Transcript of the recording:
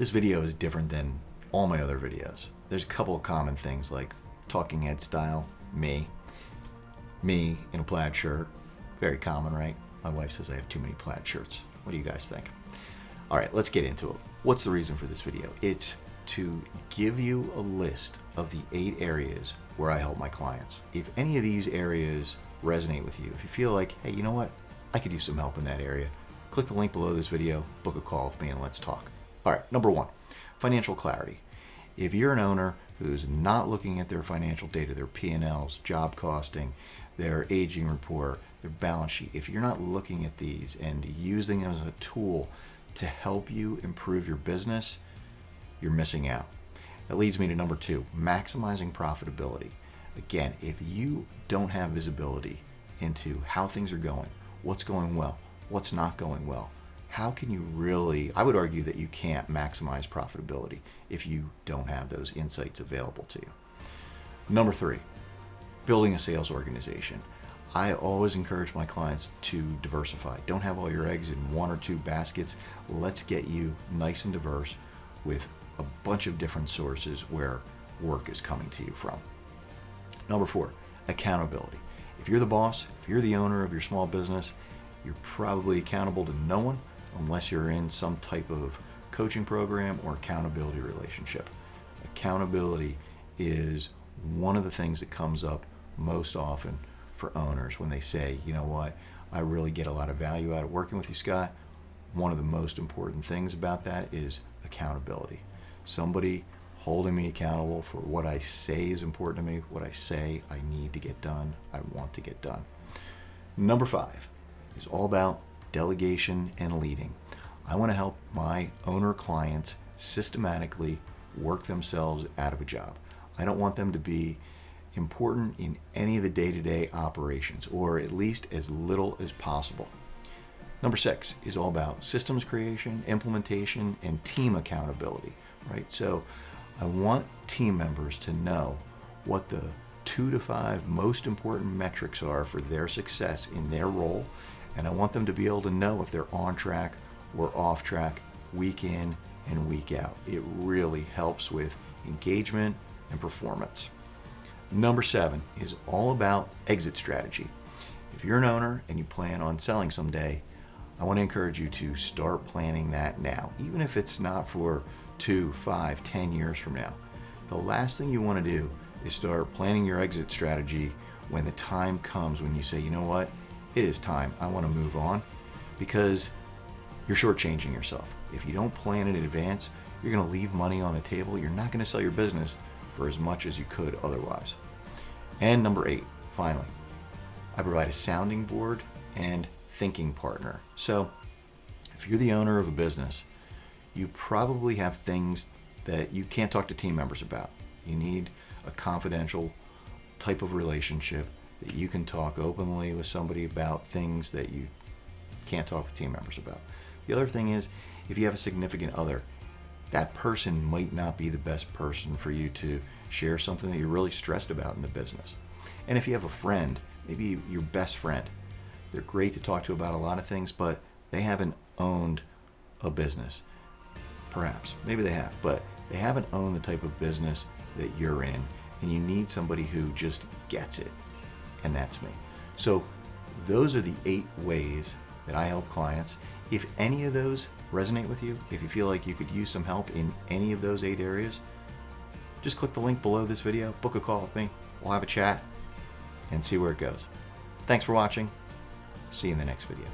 This video is different than all my other videos. There's a couple of common things like talking head style, me in a plaid shirt. Very common, right? My wife says I have too many plaid shirts. What do you guys think? All right, let's get into it. What's the reason for this video? It's to give you a list of the 8 areas where I help my clients. If any of these areas resonate with you, if you feel like, hey, you know what? I could use some help in that area, click the link below this video, book a call with me, and let's talk. All right, number 1, financial clarity. If you're an owner who's not looking at their financial data, their P&Ls, job costing, their aging report, their balance sheet, if you're not looking at these and using them as a tool to help you improve your business, you're missing out. That leads me to number 2, maximizing profitability. Again, if you don't have visibility into how things are going, what's going well, what's not going well, how can you really, I would argue that you can't maximize profitability if you don't have those insights available to you. Number 3, building a sales organization. I always encourage my clients to diversify. Don't have all your eggs in 1 or 2 baskets. Let's get you nice and diverse with a bunch of different sources where work is coming to you from. Number 4, accountability. If you're the boss, if you're the owner of your small business, you're probably accountable to no one unless you're in some type of coaching program or accountability relationship. Accountability is one of the things that comes up most often for owners when they say, you know what, I really get a lot of value out of working with you, Scott. One of the most important things about that is accountability. Somebody holding me accountable for what I say is important to me, what I say I need to get done, I want to get done. Number 5 is all about delegation and leading. I want to help my owner clients systematically work themselves out of a job. I don't want them to be important in any of the day-to-day operations, or at least as little as possible. Number 6 is all about systems creation, implementation, and team accountability, right? So I want team members to know what the 2 to 5 most important metrics are for their success in their role, and I want them to be able to know if they're on track or off track week in and week out. It really helps with engagement and performance. Number 7 is all about exit strategy. If you're an owner and you plan on selling someday, I want to encourage you to start planning that now, even if it's not for 2, 5, 10 years from now. The last thing you want to do is start planning your exit strategy when the time comes when you say, you know what, it is time, I want to move on, because you're shortchanging yourself. If you don't plan in advance, you're going to leave money on the table. You're not going to sell your business for as much as you could otherwise. And number 8, finally, I provide a sounding board and thinking partner. So if you're the owner of a business, you probably have things that you can't talk to team members about. You need a confidential type of relationship that you can talk openly with somebody about things that you can't talk with team members about. The other thing is, if you have a significant other, that person might not be the best person for you to share something that you're really stressed about in the business. And if you have a friend, maybe your best friend, they're great to talk to about a lot of things, but they haven't owned a business. Perhaps, maybe they have, but they haven't owned the type of business that you're in, and you need somebody who just gets it, and that's me. So those are the 8 ways that I help clients. If any of those resonate with you, if you feel like you could use some help in any of those 8 areas, just click the link below this video, book a call with me, we'll have a chat, and see where it goes. Thanks for watching. See you in the next video.